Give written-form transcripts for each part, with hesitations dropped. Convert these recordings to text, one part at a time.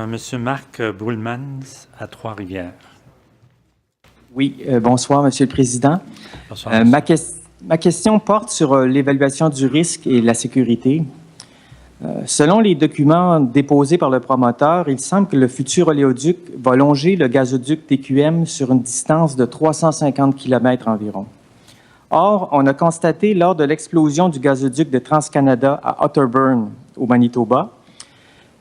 Monsieur Marc Brulmans à Trois-Rivières. Oui, bonsoir, Monsieur le Président. Bonsoir, ma question porte sur l'évaluation du risque et la sécurité. Selon les documents déposés par le promoteur, il semble que le futur oléoduc va longer le gazoduc TQM sur une distance de 350 km environ. Or, on a constaté lors de l'explosion du gazoduc de TransCanada à Otterburn, au Manitoba,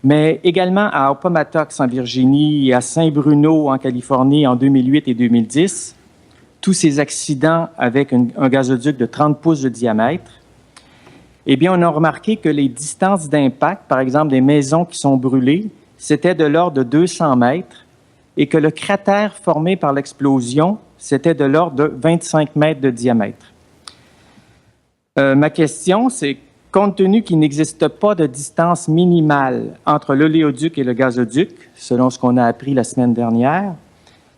mais également à Appomattox en Virginie et à Saint-Bruno en Californie en 2008 et 2010, tous ces accidents avec un gazoduc de 30 pouces de diamètre, eh bien, on a remarqué que les distances d'impact, par exemple des maisons qui sont brûlées, c'était de l'ordre de 200 mètres et que le cratère formé par l'explosion, c'était de l'ordre de 25 mètres de diamètre. Ma question, c'est compte tenu qu'il n'existe pas de distance minimale entre l'oléoduc et le gazoduc, selon ce qu'on a appris la semaine dernière,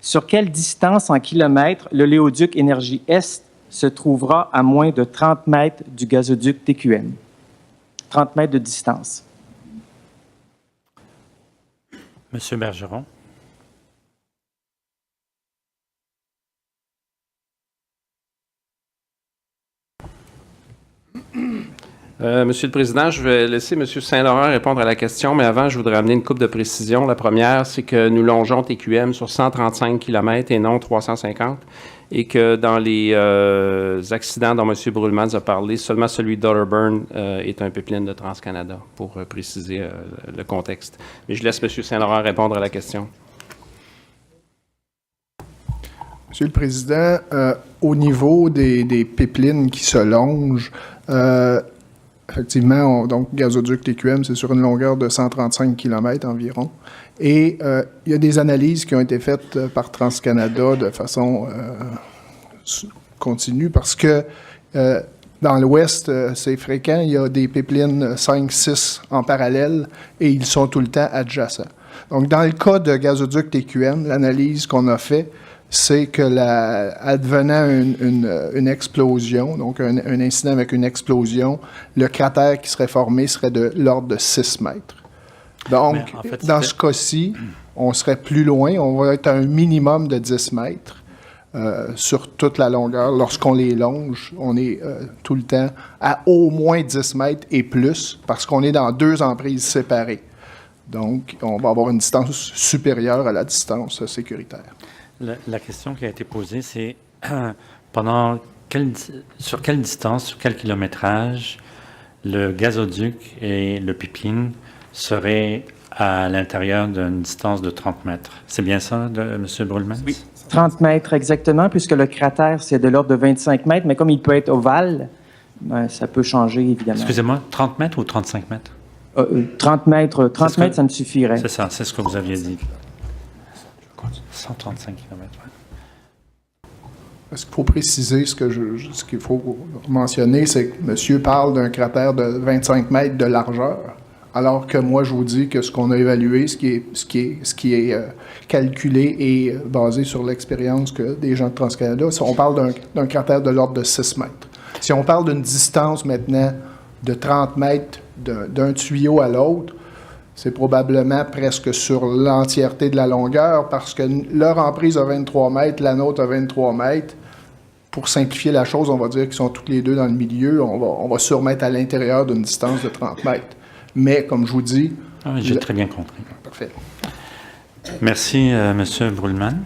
sur quelle distance en kilomètres l'oléoduc Énergie Est se trouvera à moins de 30 mètres du gazoduc TQM? 30 mètres de distance. Monsieur Bergeron. Monsieur le Président, je vais laisser M. Saint-Laurent répondre à la question, mais avant, je voudrais amener une couple de précisions. La première, c'est que nous longeons TQM sur 135 km et non 350, et que dans les accidents dont M. Brulmans a parlé, seulement celui d'Otterburn est un pipeline de TransCanada, pour préciser le contexte. Mais je laisse M. Saint-Laurent répondre à la question. Monsieur le Président, au niveau des pipelines qui se longent, effectivement, donc gazoduc TQM, c'est sur une longueur de 135 km environ. Et il y a des analyses qui ont été faites par TransCanada de façon continue parce que dans l'Ouest, c'est fréquent, il y a des pipelines 5-6 en parallèle et ils sont tout le temps adjacents. Donc, dans le cas de gazoduc TQM, l'analyse qu'on a faite, c'est que advenant une explosion, donc un incident avec une explosion, le cratère qui serait formé serait de l'ordre de 6 mètres. Donc, en fait, dans ce cas-ci, on serait plus loin, on va être à un minimum de 10 mètres sur toute la longueur. Lorsqu'on les longe, on est tout le temps à au moins 10 mètres et plus, parce qu'on est dans deux emprises séparées. Donc, on va avoir une distance supérieure à la distance sécuritaire. La question qui a été posée, c'est sur quelle distance, sur quel kilométrage le gazoduc et le pipeline seraient à l'intérieur d'une distance de 30 mètres. C'est bien ça, M. Brulmans? Oui, 30 mètres exactement, puisque le cratère, c'est de l'ordre de 25 mètres, mais comme il peut être ovale, ben, ça peut changer, évidemment. Excusez-moi, 30 mètres ou 35 mètres? 30 mètres, ça me suffirait. C'est ça, c'est ce que vous aviez dit. 135 km. Ce qu'il faut préciser, ce qu'il faut mentionner, c'est que monsieur parle d'un cratère de 25 mètres de largeur, alors que moi, je vous dis que ce qu'on a évalué, ce qui est calculé et basé sur l'expérience que des gens de TransCanada, on parle d'un cratère de l'ordre de 6 mètres. Si on parle d'une distance maintenant de 30 mètres d'un tuyau à l'autre, c'est probablement presque sur l'entièreté de la longueur parce que leur emprise a 23 mètres, la nôtre a 23 mètres. Pour simplifier la chose, on va dire qu'ils sont tous les deux dans le milieu. On va surmettre à l'intérieur d'une distance de 30 mètres. Mais, comme je vous dis... J'ai très bien compris. Parfait. Merci, M. Brulmans.